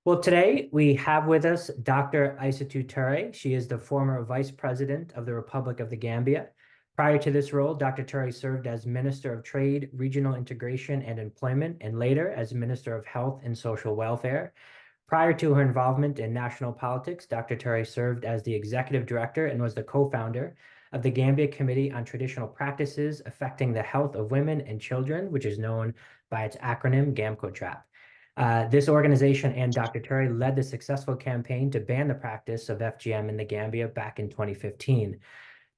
Well, today we have with us Dr. Isatou Touray. She is the former Vice President of the Republic of the Gambia. Prior to this role, Dr. Touray served as Minister of Trade, Regional Integration and Employment, and later as Minister of Health and Social Welfare. Prior to her involvement in national politics, Dr. Touray served as the Executive Director and was the co-founder of the Gambia Committee on Traditional Practices Affecting the Health of Women and Children, which is known by its acronym GAMCO-TRAP. This organization and Dr. Touray led the successful campaign to ban the practice of FGM in the Gambia back in 2015.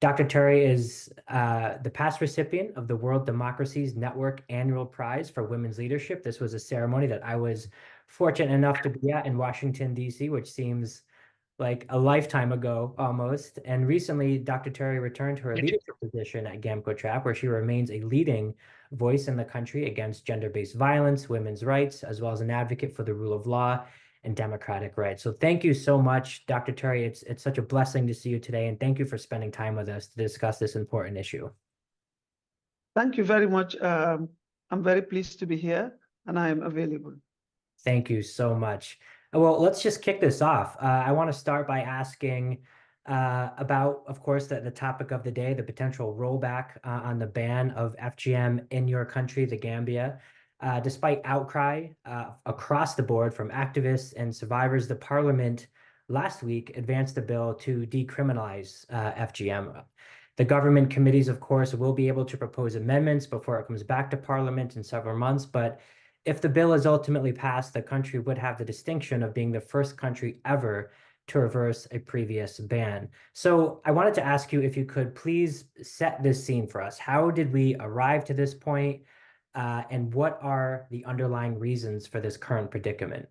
Dr. Touray is the past recipient of the World Democracies Network Annual Prize for Women's Leadership. This was a ceremony that I was fortunate enough to be at in Washington, D.C., which seems like a lifetime ago almost. And recently, Dr. Touray returned to her leadership position at GAMCO-TRAP, where she remains a leading voice in the country against gender-based violence, women's rights, as well as an advocate for the rule of law and democratic rights. So thank you so much, Dr. Touray. It's such a blessing to see you today, and thank you for spending time with us to discuss this important issue. Thank you very much. I'm very pleased to be here, and I am available. Thank you so much. Well, let's just kick this off. I want to start by asking about, of course, the topic of the day, the potential rollback on the ban of FGM in your country, the Gambia. Despite outcry across the board from activists and survivors, the parliament last week advanced a bill to decriminalize FGM. The government committees, of course, will be able to propose amendments before it comes back to parliament in several months, but if the bill is ultimately passed, the country would have the distinction of being the first country ever to reverse a previous ban. So I wanted to ask you if you could please set this scene for us. How did we arrive to this point, and what are the underlying reasons for this current predicament?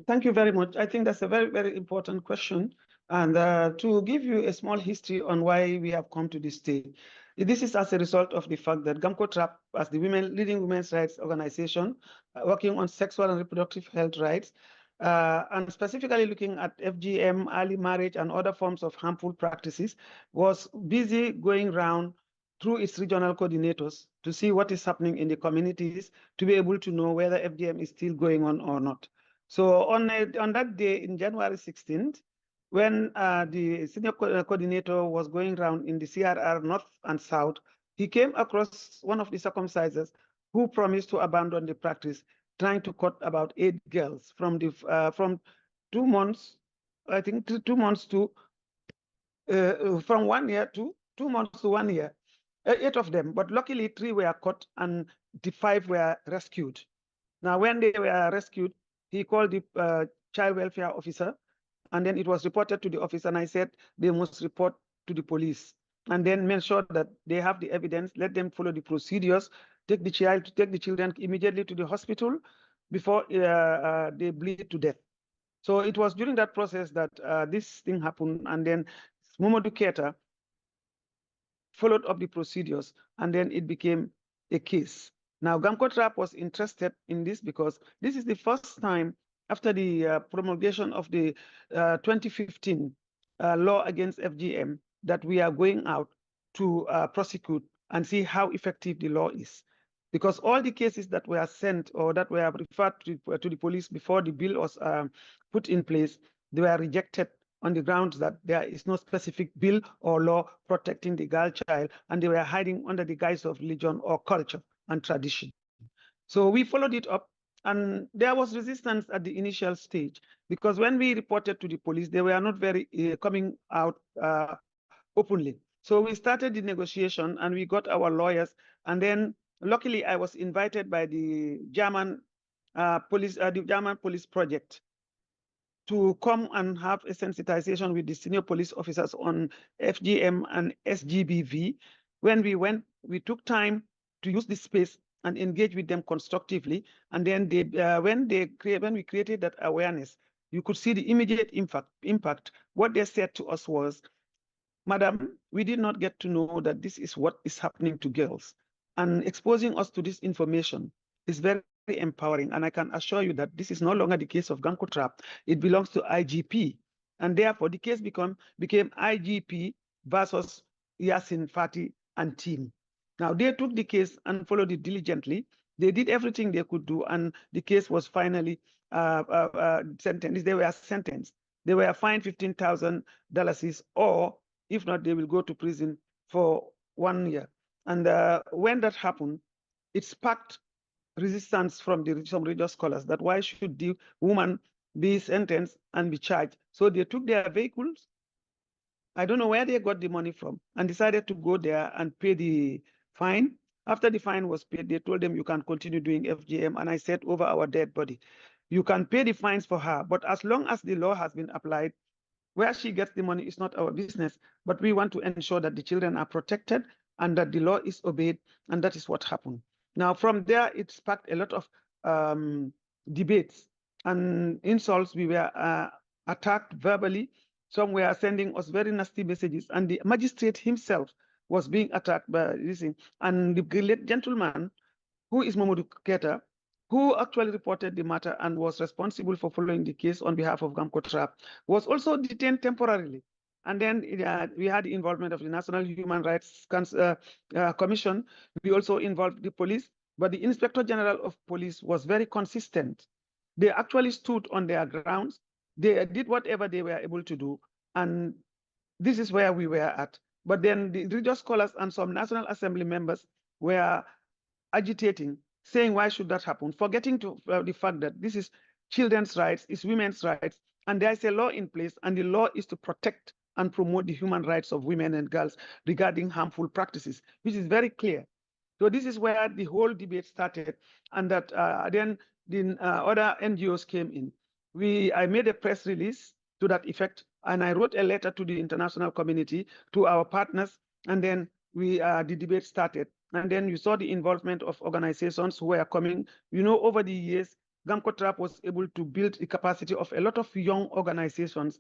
Thank you very much. I think that's a very, very important question. And to give you a small history on why we have come to this stage, this is as a result of the fact that GAMCO-TRAP, as the leading women's rights organization, working on sexual and reproductive health rights, and specifically looking at FGM, early marriage, and other forms of harmful practices, was busy going around through its regional coordinators to see what is happening in the communities, to be able to know whether FGM is still going on or not. So on that day, in January 16th, when the senior coordinator was going around in the CRR North and South, he came across one of the circumcisers who promised to abandon the practice, trying to cut about 8 girls from 2 months, I think 2 months to, from 1 year to 2 months to 1 year, 8 of them. But luckily 3 were caught and the 5 were rescued. Now, when they were rescued, he called the child welfare officer, and then it was reported to the office, and I said they must report to the police, and then make sure that they have the evidence, let them follow the procedures, take the children immediately to the hospital before they bleed to death. So it was during that process that this thing happened, and then Mamadou Keita followed up the procedures, and then it became a case. Now, GAMCO-TRAP was interested in this because this is the first time after the promulgation of the 2015 law against FGM that we are going out to prosecute and see how effective the law is. Because all the cases that were sent or that were referred to the police before the bill was put in place, they were rejected on the grounds that there is no specific bill or law protecting the girl child, and they were hiding under the guise of religion or culture and tradition. So we followed it up, and there was resistance at the initial stage, because when we reported to the police, they were not very coming out openly. So we started the negotiation, and we got our lawyers, and then luckily I was invited by the German police project to come and have a sensitization with the senior police officers on FGM and SGBV. When we went, we took time to use this space and engage with them constructively. And then when we created that awareness, you could see the immediate impact. What they said to us was, "Madam, we did not get to know that this is what is happening to girls." And exposing us to this information is very empowering. And I can assure you that this is no longer the case of GAMCO-TRAP. It belongs to IGP. And therefore, the case became IGP versus Yasin Fati and team. Now, they took the case and followed it diligently. They did everything they could do, and the case was finally sentenced. They were sentenced. They were fined $15,000, or if not, they will go to prison for 1 year. And when that happened, it sparked resistance from some religious scholars that why should the woman be sentenced and be charged? So they took their vehicles. I don't know where they got the money from, and decided to go there and pay the fine. After the fine was paid, they told them you can continue doing FGM. And I said, over our dead body, you can pay the fines for her, but as long as the law has been applied, where she gets the money is not our business. But we want to ensure that the children are protected and that the law is obeyed, and that is what happened. Now, from there, it sparked a lot of debates and insults. We were attacked verbally. Some were sending us very nasty messages, and the magistrate himself was being attacked by this thing. And the gentleman, who is Mamadou Keta, who actually reported the matter and was responsible for following the case on behalf of Gamco Trap, was also detained temporarily. And then we had the involvement of the National Human Rights Commission. We also involved the police, but the Inspector General of Police was very consistent. They actually stood on their grounds. They did whatever they were able to do. And this is where we were at. But then the religious scholars and some National Assembly members were agitating, saying why should that happen, forgetting to the fact that this is children's rights, it's women's rights, and there is a law in place, and the law is to protect and promote the human rights of women and girls regarding harmful practices, which is very clear. So this is where the whole debate started, and that then the other NGOs came in. I made a press release to that effect, and I wrote a letter to the international community, to our partners, and then the debate started. And then you saw the involvement of organizations who were coming. You know, over the years, Gamco Trap was able to build the capacity of a lot of young organizations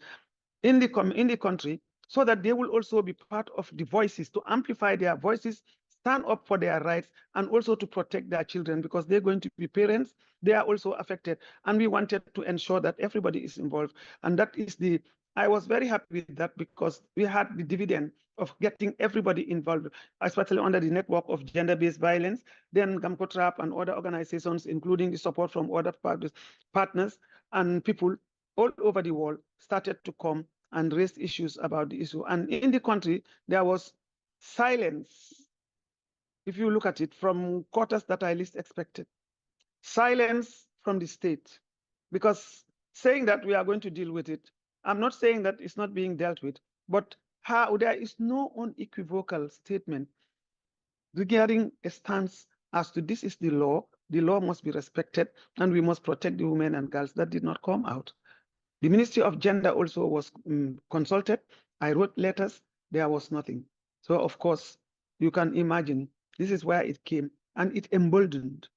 in the country, so that they will also be part of the voices, to amplify their voices, stand up for their rights, and also to protect their children, because they're going to be parents. They are also affected. And we wanted to ensure that everybody is involved. And that is I was very happy with that, because we had the dividend of getting everybody involved, especially under the network of gender-based violence. Then Gamco Trap and other organizations, including the support from other partners and people all over the world, started to come and raise issues about the issue. And in the country, there was silence. If you look at it from quarters that I least expected, silence from the state, because saying that we are going to deal with it, I'm not saying that it's not being dealt with, but there is no unequivocal statement regarding a stance as to this is the law must be respected, and we must protect the women and girls. That did not come out. The Ministry of Gender also was consulted. I wrote letters, there was nothing. So of course, you can imagine, this is where it came, and it emboldened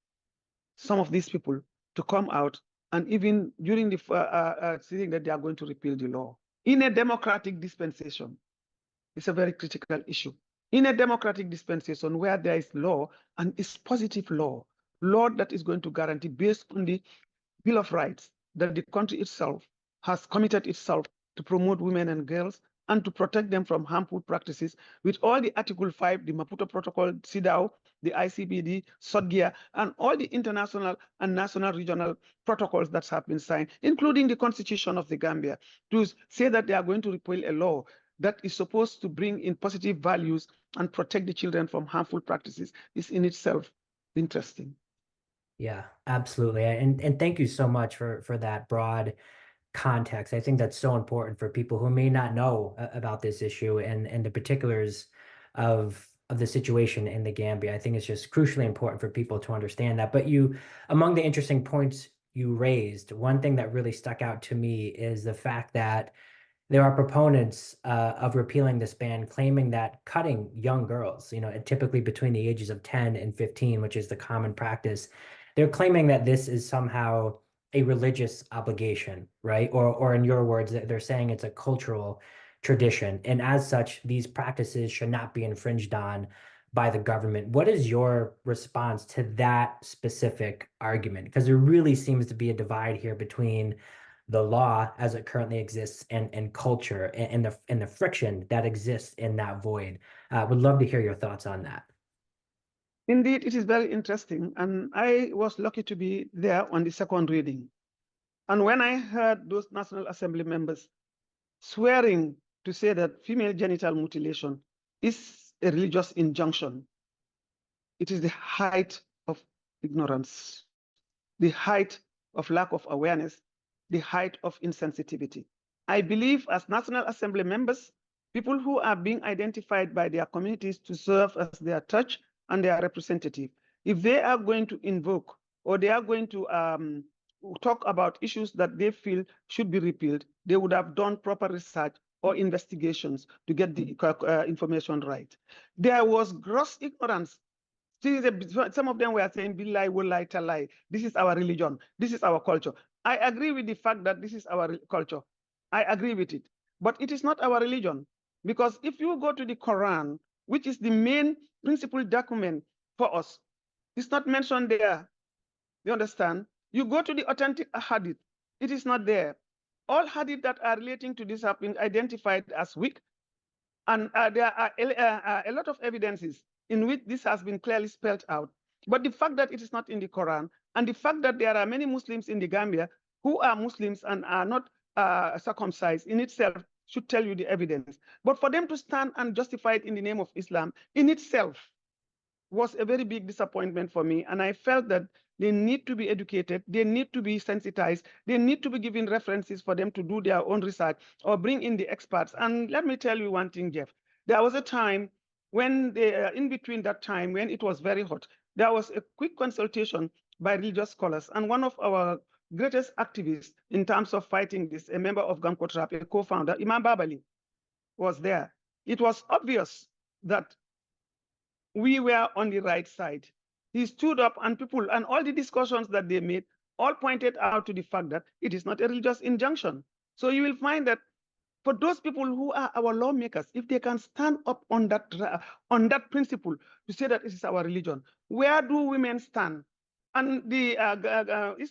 some of these people to come out, and even during the saying that they are going to repeal the law. In a democratic dispensation, it's a very critical issue. In a democratic dispensation where there is law, and it's positive law that is going to guarantee, based on the Bill of Rights, that the country itself has committed itself to promote women and girls and to protect them from harmful practices, with all the Article 5, the Maputo Protocol, CEDAW, the ICBD, SODGIA, and all the international and national regional protocols that have been signed, including the Constitution of the Gambia, to say that they are going to repeal a law that is supposed to bring in positive values and protect the children from harmful practices, is in itself interesting. Yeah, absolutely. And thank you so much for that broad context. I think that's so important for people who may not know about this issue and the particulars of the situation in the Gambia. I think it's just crucially important for people to understand that. But among the interesting points you raised, one thing that really stuck out to me is the fact that there are proponents of repealing this ban, claiming that cutting young girls, typically between the ages of 10 and 15, which is the common practice, they're claiming that this is somehow a religious obligation, right? Or in your words, they're saying it's a cultural tradition. And as such, these practices should not be infringed on by the government. What is your response to that specific argument? Because there really seems to be a divide here between the law as it currently exists and culture and the friction that exists in that void. Would love to hear your thoughts on that. Indeed, it is very interesting. And I was lucky to be there on the second reading. And when I heard those National Assembly members swearing to say that female genital mutilation is a religious injunction, it is the height of ignorance, the height of lack of awareness, the height of insensitivity. I believe as National Assembly members, people who are being identified by their communities to serve as their touch and their representative, if they are going to invoke or they are going to talk about issues that they feel should be repealed, they would have done proper research or investigations to get the information right. There was gross ignorance. Some of them were saying, Billahi, wallahi, talai, this is our religion, this is our culture. I agree with the fact that this is our culture. I agree with it. But it is not our religion. Because if you go to the Quran, which is the main principal document for us, it's not mentioned there. You understand? You go to the authentic hadith, it is not there. All hadith that are relating to this have been identified as weak. And there are a lot of evidences in which this has been clearly spelled out. But the fact that it is not in the Quran, and the fact that there are many Muslims in the Gambia who are Muslims and are not circumcised in itself should tell you the evidence. But for them to stand and justify it in the name of Islam in itself was a very big disappointment for me. And I felt that they need to be educated, they need to be sensitized, they need to be given references for them to do their own research or bring in the experts. And let me tell you one thing, Jeff. There was a time when in between that time when it was very hot, there was a quick consultation by religious scholars. And one of our greatest activists in terms of fighting this, a member of Gamco Trap, a co-founder, Imam Babali, was there. It was obvious that we were on the right side. He stood up and people, and all the discussions that they made, all pointed out to the fact that it is not a religious injunction. So you will find that for those people who are our lawmakers, if they can stand up on that principle to say that this is our religion, where do women stand? And the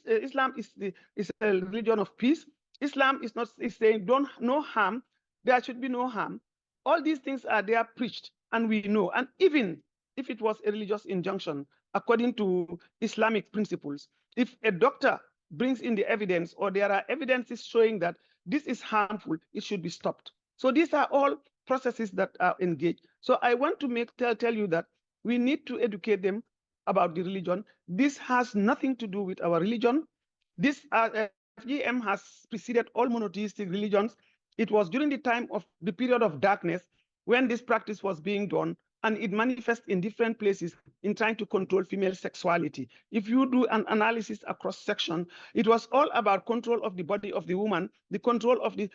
Islam is a religion of peace. Islam is not is saying no harm. There should be no harm. All these things are there preached, and we know. And even if it was a religious injunction, according to Islamic principles, if a doctor brings in the evidence or there are evidences showing that this is harmful, it should be stopped. So these are all processes that are engaged. So I want to tell you that we need to educate them about the religion. This has nothing to do with our religion. This FGM has preceded all monotheistic religions. It was during the time of the period of darkness when this practice was being done, and it manifests in different places in trying to control female sexuality. If you do an analysis across section, it was all about control of the body of the woman, the control of the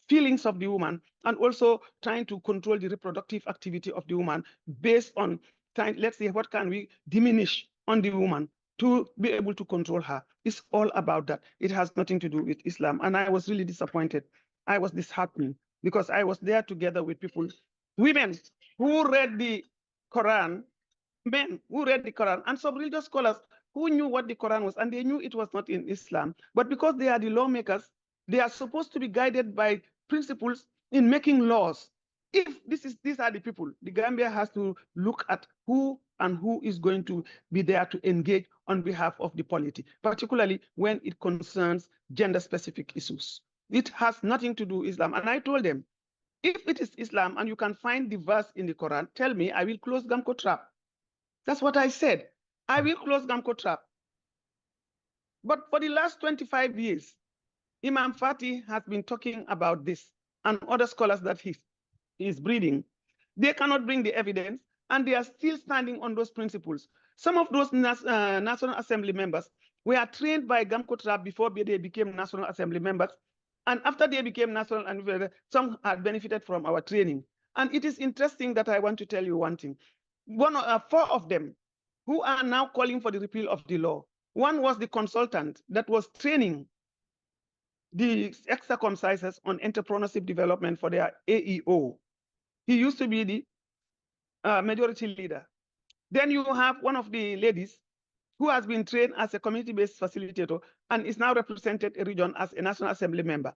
feelings of the woman, and also trying to control the reproductive activity of the woman based on trying, let's say, what can we diminish on the woman to be able to control her. It's all about that. It has nothing to do with Islam. And I was really disappointed. I was disheartened because I was there together with people, women who read the Quran, men who read the Quran, and some religious scholars who knew what the Quran was, and they knew it was not in Islam. But because they are the lawmakers, they are supposed to be guided by principles in making laws. If these are the people, the Gambia has to look at who and who is going to be there to engage on behalf of the polity, particularly when it concerns gender-specific issues. It has nothing to do with Islam. And I told them, if it is Islam and you can find the verse in the Quran, tell me, I will close Gamco Trap. That's what I said. I will close Gamco Trap. But for the last 25 years, Imam Fati has been talking about this and other scholars that he is breeding. They cannot bring the evidence, and they are still standing on those principles. Some of those National Assembly members were trained by Gamco Trap before they became National Assembly members. And after they became national, and some had benefited from our training. And it is interesting that I want to tell you one thing. Four of them who are now calling for the repeal of the law. One was the consultant that was training the ex-circumcisers on entrepreneurship development for their AEO. He used to be the majority leader. Then you have one of the ladies who has been trained as a community-based facilitator and is now represented a region as a National Assembly member.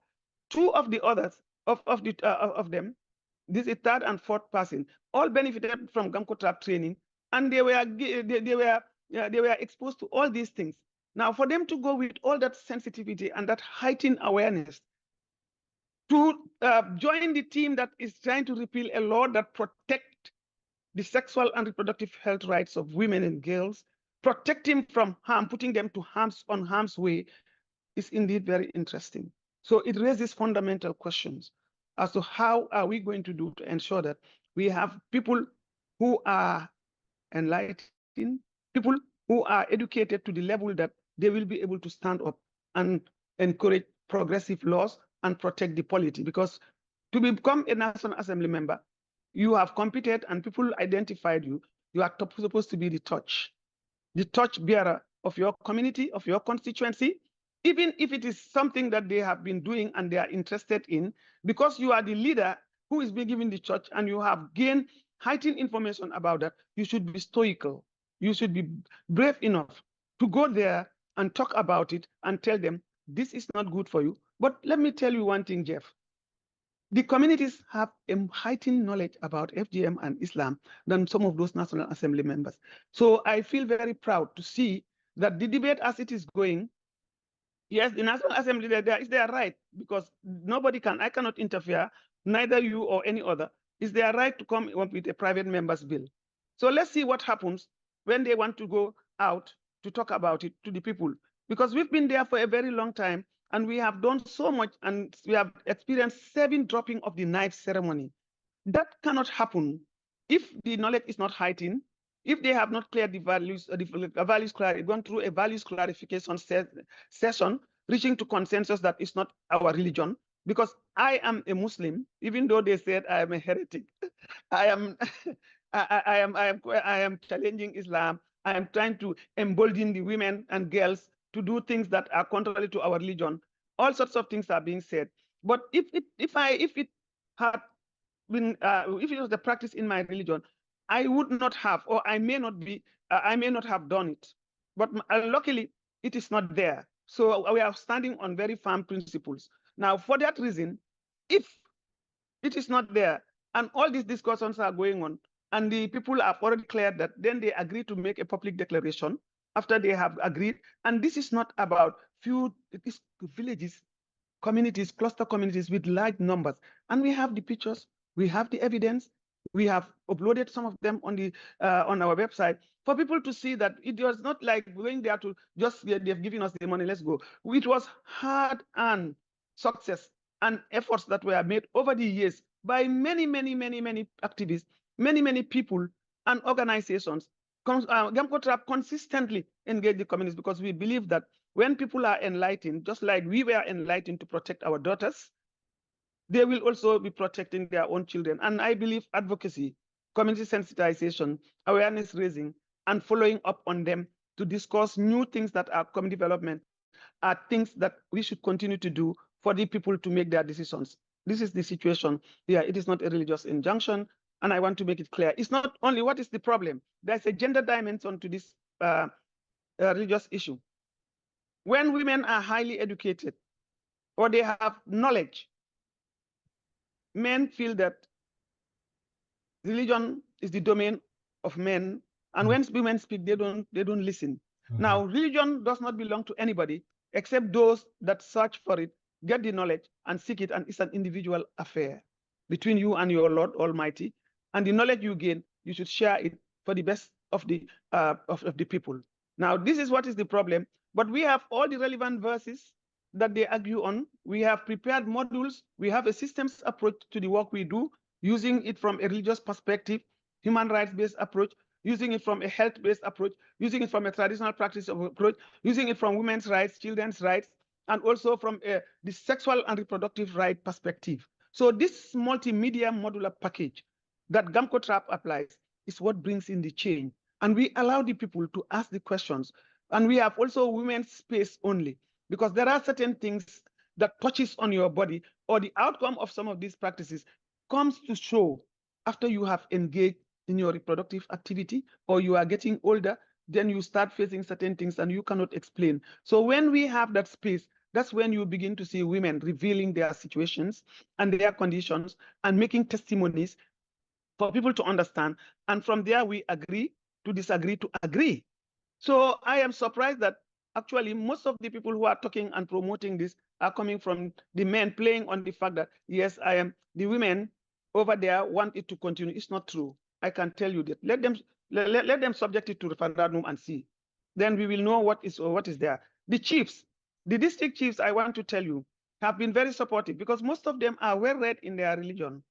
Two of the others, of them, this is third and fourth person, all benefited from Gamco Trap training and they were exposed to all these things. Now, for them to go with all that sensitivity and that heightened awareness to join the team that is trying to repeal a law that protect the sexual and reproductive health rights of women and girls, protecting from harm, putting them to harm's way, is indeed very interesting. So it raises fundamental questions as to how are we going to do to ensure that we have people who are enlightened, people who are educated to the level that they will be able to stand up and encourage progressive laws and protect the polity. Because to become a National Assembly member, you have competed and people identified you. You are supposed to be the torch bearer of your community, of your constituency, even if it is something that they have been doing and they are interested in, because you are the leader who is being given the church and you have gained heightened information about that. You should be stoical. You should be brave enough to go there and talk about it and tell them this is not good for you. But let me tell you one thing, Jeff. The communities have a heightened knowledge about FGM and Islam than some of those National Assembly members. So I feel very proud to see that the debate as it is going, yes, the National Assembly, is their right, because I cannot interfere, neither you or any other. It's their right to come up with a private member's bill. So let's see what happens when they want to go out to talk about it to the people, because we've been there for a very long time and we have done so much and we have experienced 7 dropping of the knife ceremony. That cannot happen if the knowledge is not heightened, if they have not cleared the values, gone through a values clarification session, reaching to consensus that it's not our religion. Because I am a Muslim, even though they said I am a heretic. I am, I am challenging Islam. I am trying to embolden the women and girls to do things that are contrary to our religion. All sorts of things are being said. But if it had been, if it was the practice in my religion, I would not have, or I may not have done it. But luckily, it is not there. So we are standing on very firm principles. Now, for that reason, if it is not there, and all these discussions are going on, and the people have already cleared that, then they agree to make a public declaration after they have agreed. And this is not about few villages, communities, cluster communities with large numbers. And we have the pictures, we have the evidence, we have uploaded some of them on our website for people to see that it was not like going there to just, they've given us the money, let's go. It was hard-earned success and efforts that were made over the years by many activists, many people and organizations. Gamco Trap consistently engage the communities because we believe that when people are enlightened, just like we were enlightened to protect our daughters, they will also be protecting their own children. And I believe advocacy, community sensitization, awareness raising, and following up on them to discuss new things that are community development are things that we should continue to do for the people to make their decisions. This is the situation. Yeah, it is not a religious injunction. And I want to make it clear. It's not only what is the problem. There's a gender dimension to this religious issue. When women are highly educated or they have knowledge, men feel that religion is the domain of men. And when women speak, they don't listen. Now, religion does not belong to anybody except those that search for it, get the knowledge, and seek it. And it's an individual affair between you and your Lord Almighty. And the knowledge you gain, you should share it for the best of the people. Now, this is what is the problem. But we have all the relevant verses that they argue on. We have prepared modules. We have a systems approach to the work we do, using it from a religious perspective, human rights-based approach, using it from a health-based approach, using it from a traditional practice approach, using it from women's rights, children's rights, and also from the sexual and reproductive right perspective. So this multimedia modular package that Gamco Trap applies is what brings in the change. And we allow the people to ask the questions. And we have also women's space only, because there are certain things that touches on your body, or the outcome of some of these practices comes to show after you have engaged in your reproductive activity, or you are getting older, then you start facing certain things and you cannot explain. So when we have that space, that's when you begin to see women revealing their situations and their conditions and making testimonies for people to understand. And from there, we agree to disagree to agree. So I am surprised that actually most of the people who are talking and promoting this are coming from the men, playing on the fact that, yes, the women over there want it to continue. It's not true. I can tell you that. Let them subject it to referendum and see. Then we will know what is there. The chiefs, the district chiefs, I want to tell you, have been very supportive because most of them are well read in their religion.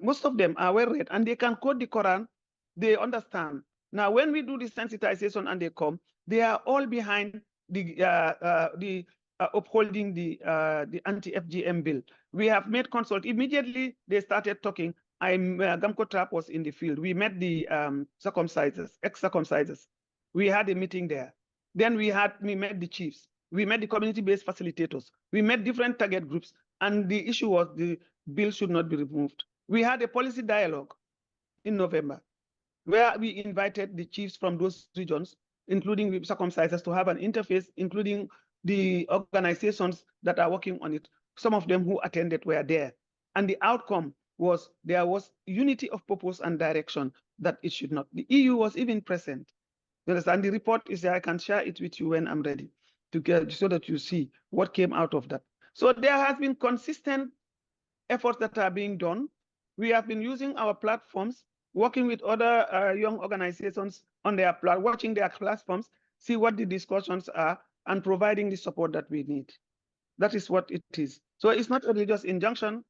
Most of them are well read and they can quote the Quran. They understand. Now, when we do the sensitization and they come, they are all behind the upholding the anti-FGM bill. We have made consult. Immediately they started talking. Gamco Trap was in the field. We met the ex-circumcisers. We had a meeting there. Then we met the chiefs. We met the community-based facilitators. We met different target groups. And the issue was the bill should not be removed. We had a policy dialogue in November where we invited the chiefs from those regions, including the circumcisers, to have an interface, including the organizations that are working on it. Some of them who attended were there. And the outcome was there was unity of purpose and direction that it should not. The EU was even present. And the report is there. I can share it with you when I'm ready so that you see what came out of that. So there has been consistent efforts that are being done. We have been using our platforms, working with other young organizations on their watching their platforms, see what the discussions are, and providing the support that we need. That is what it is. So it's not a religious injunction.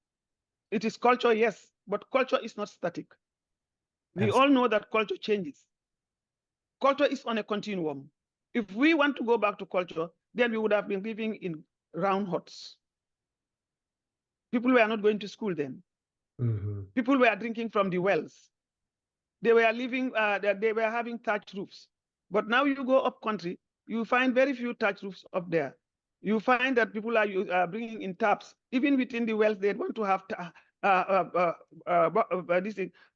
It is culture, yes, but culture is not static. We all know that culture changes. Culture is on a continuum. If we want to go back to culture, then we would have been living in round huts. People were not going to school then. People were drinking from the wells. They were living, they were having thatched roofs. But now you go up country, you find very few thatched roofs up there. You find that people are bringing in taps. Even within the wells, they want to have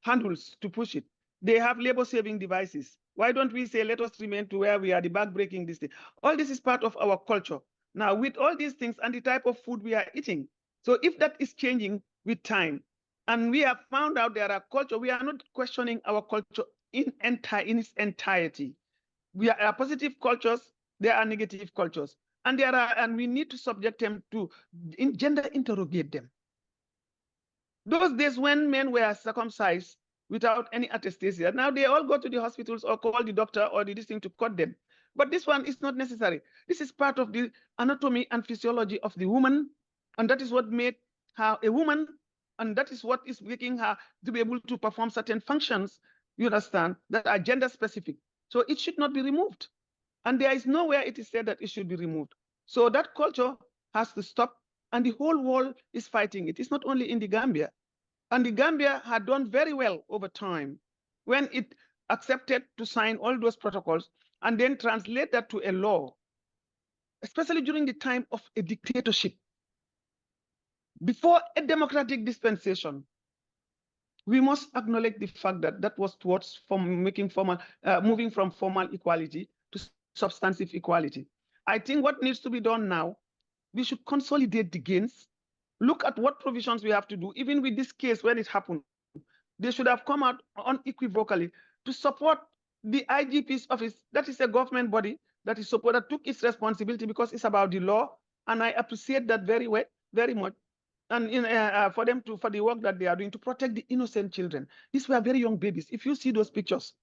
handles to push it. They have labor-saving devices. Why don't we say, let us remain to where we are, the back-breaking this thing? All this is part of our culture. Now, with all these things and the type of food we are eating, so if that is changing with time, and we have found out there are culture, we are not questioning our culture in its entirety. We are positive cultures, there are negative cultures. And we need to subject them to gender interrogate them. Those days when men were circumcised without any attestation, now they all go to the hospitals or call the doctor or the thing to cut them. But this one is not necessary. This is part of the anatomy and physiology of the woman, and that is what made her a woman, and that is what is making her to be able to perform certain functions, you understand, that are gender specific. So it should not be removed. And there is nowhere it is said that it should be removed. So that culture has to stop, and the whole world is fighting it. It's not only in the Gambia. And the Gambia had done very well over time when it accepted to sign all those protocols and then translate that to a law, especially during the time of a dictatorship. Before a democratic dispensation, we must acknowledge the fact that that was towards moving from formal equality to substantive equality. I think what needs to be done now, we should consolidate the gains, look at what provisions we have to do. Even with this case, when it happened, they should have come out unequivocally to support the IGP's office. That is a government body that took its responsibility because it's about the law, and I appreciate that very much. And for the work that they are doing to protect the innocent children. These were very young babies. If you see those pictures,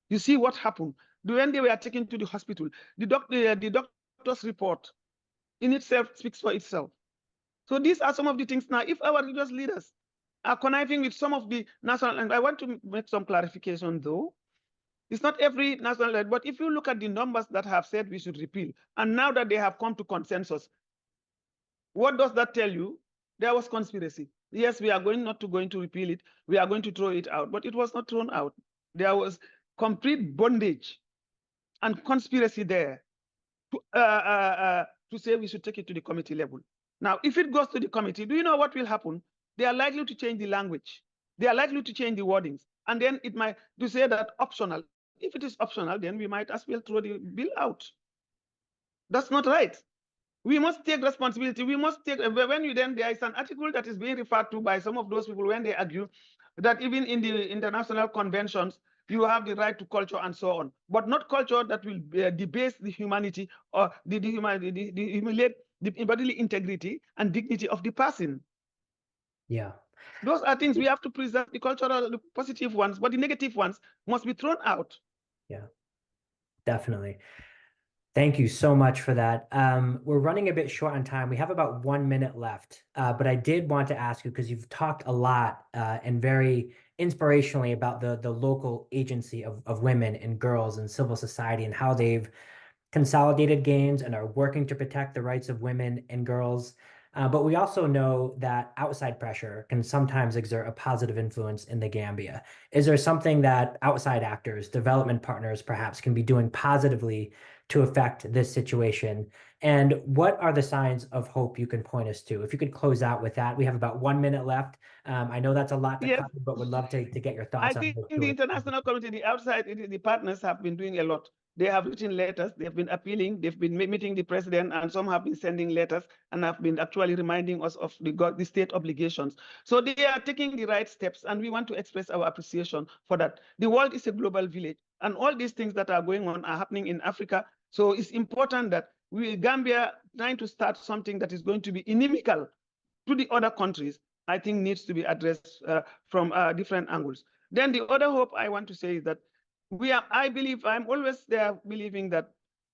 you see what happened when they were taken to the hospital. The doctor's report in itself speaks for itself. So these are some of the things. Now, if our religious leaders are conniving with some of the national, and I want to make some clarification though, it's not every national, but if you look at the numbers that have said we should repeal, and now that they have come to consensus, what does that tell you? There was conspiracy. Yes, we are not going to repeal it. We are going to throw it out, but it was not thrown out. There was complete bondage and conspiracy there to say we should take it to the committee level. Now, if it goes to the committee, do you know what will happen? They are likely to change the language. They are likely to change the wordings. And then it might to say that optional. If it is optional, then we might as well throw the bill out. That's not right. We must take responsibility. We must take, there is an article that is being referred to by some of those people when they argue that even in the international conventions, you have the right to culture and so on, but not culture that will debase the humanity or the humiliate the bodily integrity and dignity of the person. Yeah. Those are things we have to preserve, the cultural, the positive ones, but the negative ones must be thrown out. Yeah, definitely. Thank you so much for that. We're running a bit short on time. We have about 1 minute left, but I did want to ask you, because you've talked a lot and very inspirationally about the local agency of women and girls and civil society and how they've consolidated gains and are working to protect the rights of women and girls. But we also know that outside pressure can sometimes exert a positive influence in the Gambia. Is there something that outside actors, development partners perhaps, can be doing positively to affect this situation? And what are the signs of hope you can point us to? If you could close out with that. We have about 1 minute left. I know that's a lot to Yes, cover, but would love to get your I thoughts on think those the international community, the outside, the partners have been doing a lot. They have written letters, they've been appealing, they've been meeting the president, and some have been sending letters and have been actually reminding us of the state obligations. So they are taking the right steps, and we want to express our appreciation for that. The world is a global village, and all these things that are going on are happening in Africa. So it's important that Gambia, trying to start something that is going to be inimical to the other countries, I think needs to be addressed from different angles. Then the other hope I want to say is that I believe, I'm always there believing that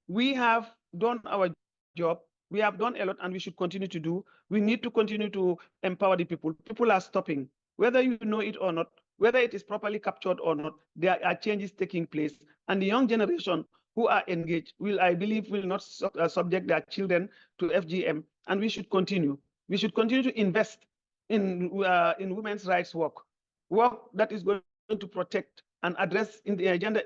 we have done our job. We have done a lot and we should continue to do. We need to continue to empower the people. People are stopping, whether you know it or not, whether it is properly captured or not, there are changes taking place. And the young generation who are engaged I believe, will not subject their children to FGM. And we should continue. We should continue to invest in women's rights work that is going to protect and address in the gender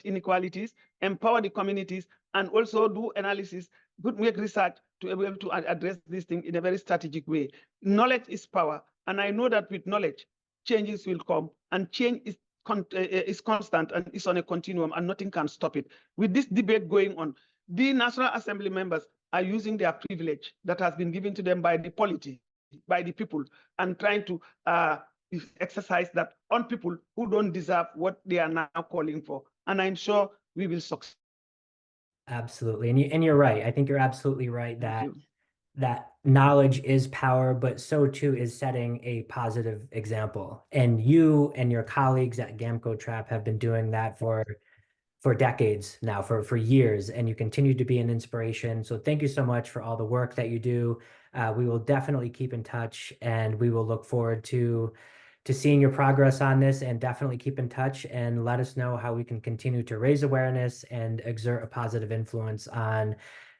inequalities, empower the communities, and also do analysis, make research to be able to address these things in a very strategic way. Knowledge is power, and I know that with knowledge, changes will come, and change is constant and is on a continuum, and nothing can stop it. With this debate going on, the National Assembly members are using their privilege that has been given to them by the polity, by the people, and trying to exercise that on people who don't deserve what they are now calling for. And I'm sure we will succeed. Absolutely. And you're right. I think you're absolutely right Thank you. that knowledge is power, but so too is setting a positive example. And you and your colleagues at Gamco Trap have been doing that for decades now, for years, and you continue to be an inspiration. So thank you so much for all the work that you do. We will definitely keep in touch, and we will look forward to seeing your progress on this, and definitely keep in touch and let us know how we can continue to raise awareness and exert a positive influence on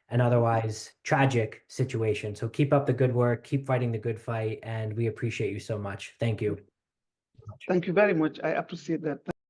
an otherwise tragic situation. So keep up the good work, keep fighting the good fight, and we appreciate you so much. Thank you. Thank you very much. I appreciate that.